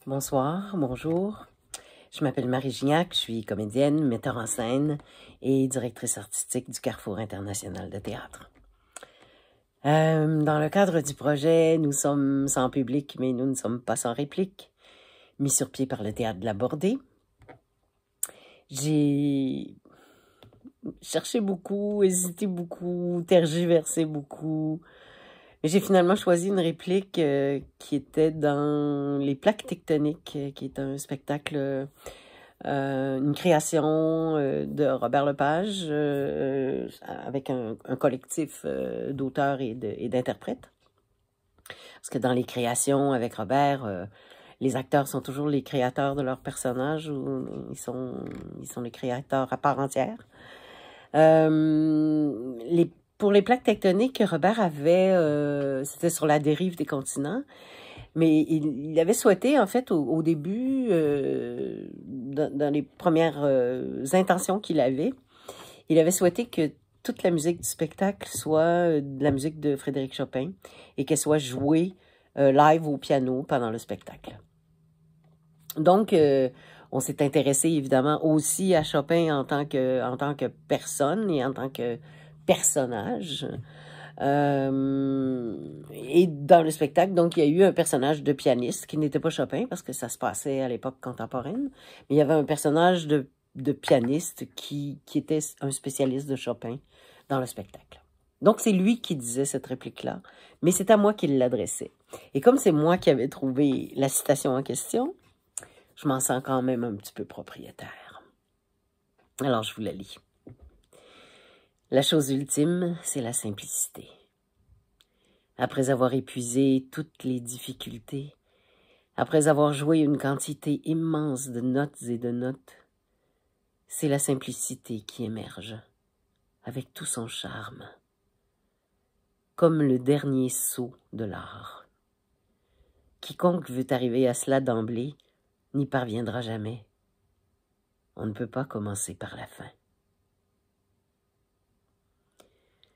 Bonsoir, bonjour. Je m'appelle Marie Gignac, je suis comédienne, metteur en scène et directrice artistique du Carrefour international de théâtre. Dans le cadre du projet, nous sommes sans public, mais nous ne sommes pas sans réplique, mis sur pied par le Théâtre de la Bordée. J'ai cherché beaucoup, hésité beaucoup, tergiversé beaucoup. J'ai finalement choisi une réplique qui était dans Les Plaques tectoniques, qui est un spectacle, une création de Robert Lepage avec un collectif d'auteurs et d'interprètes. Parce que dans les créations avec Robert, les acteurs sont toujours les créateurs de leurs personnages ou ils sont les créateurs à part entière. Pour les plaques tectoniques, Robert avait, c'était sur la dérive des continents, mais il avait souhaité, en fait, au début, dans les premières intentions qu'il avait, il avait souhaité que toute la musique du spectacle soit de la musique de Frédéric Chopin et qu'elle soit jouée live au piano pendant le spectacle. Donc, on s'est intéressé évidemment aussi à Chopin en tant que personne et en tant que personnage. Et dans le spectacle, donc, il y a eu un personnage de pianiste qui n'était pas Chopin parce que ça se passait à l'époque contemporaine, mais il y avait un personnage de pianiste qui était un spécialiste de Chopin dans le spectacle. Donc, c'est lui qui disait cette réplique-là, mais c'est à moi qu'il l'adressait. Et comme c'est moi qui avais trouvé la citation en question, je m'en sens quand même un petit peu propriétaire. Alors, je vous la lis. La chose ultime, c'est la simplicité. Après avoir épuisé toutes les difficultés, après avoir joué une quantité immense de notes et de notes, c'est la simplicité qui émerge, avec tout son charme, comme le dernier saut de l'art. Quiconque veut arriver à cela d'emblée n'y parviendra jamais. On ne peut pas commencer par la fin.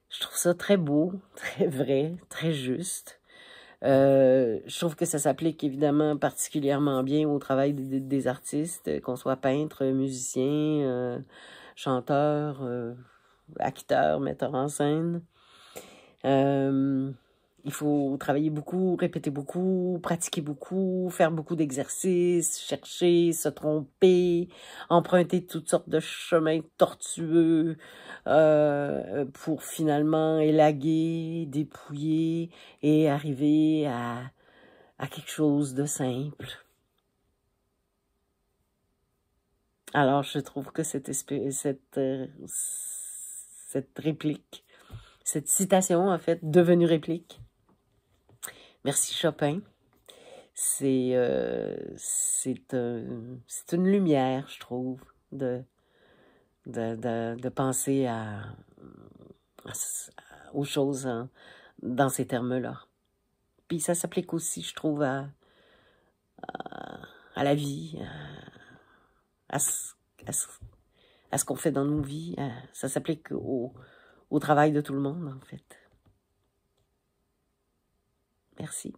Je trouve ça très beau, très vrai, très juste. Je trouve que ça s'applique évidemment particulièrement bien au travail des artistes, qu'on soit peintre, musicien, chanteur, acteur, metteur en scène. Il faut travailler beaucoup, répéter beaucoup, pratiquer beaucoup, faire beaucoup d'exercices, chercher, se tromper, emprunter toutes sortes de chemins tortueux pour finalement élaguer, dépouiller et arriver à quelque chose de simple. Alors, je trouve que cette réplique, cette citation, en fait, devenue réplique, merci Chopin. C'est une lumière, je trouve, de penser aux choses dans ces termes-là. Puis ça s'applique aussi, je trouve, à la vie, à ce qu'on fait dans nos vies. Ça s'applique au travail de tout le monde, en fait. Merci.